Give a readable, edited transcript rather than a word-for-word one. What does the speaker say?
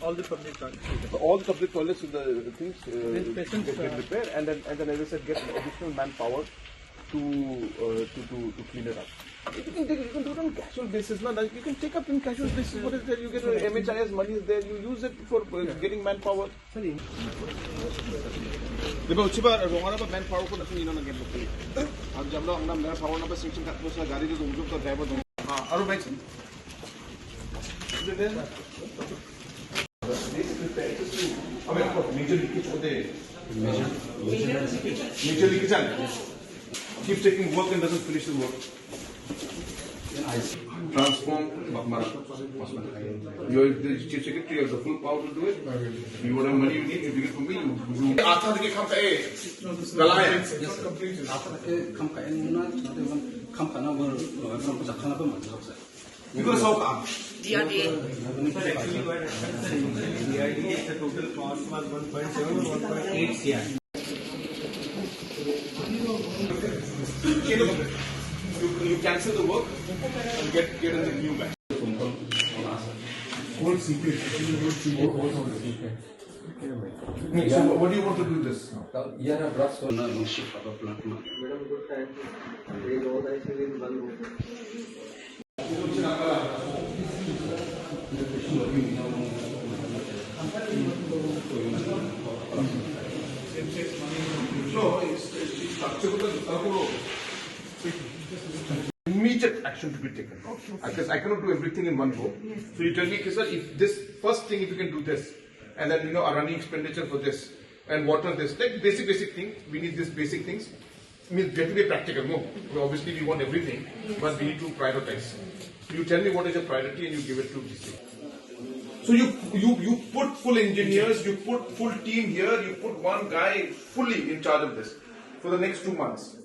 all the public toilets. So all the public toilets with the things Patients, get repaired, and then as I said, get additional manpower to clean it up. You can do it on casual basis, no? You can take up in casual basis. What is there? You get MHIS money is there. You use it for getting manpower. देखो उसी बार रोमाना पर manpower को नहीं इन्होंने get लोग लिए. अब जब लोग अपना manpower ना पर section का तो गाड़ी जो तुम तो driver तुम हाँ अरे भाई अबे major leakage होते major leakage keeps taking work and doesn't finish the work. Transform Baghmara. You're the chief secretary, you have the full power to do it. You whatever money you need, you take it from me. You after the come you're gonna solve that. DRDA. The total cost was 1.7 or 1.8 CR. You cancel the work and get in the new batch. Whole secret. So what do you want to do this now? No, it's immediate action to be taken. Because I cannot do everything in one go. So you tell me, Kisa, if this first thing, if you can do this, and then a running expenditure for this, and water this, like basic thing. We need these basic things. I mean, get to be practical. No, obviously we want everything, but we need to prioritize. You tell me what is your priority, and you give it to this thing. So you put full engineers, you put full team here, you put one guy fully in charge of this for the next 2 months.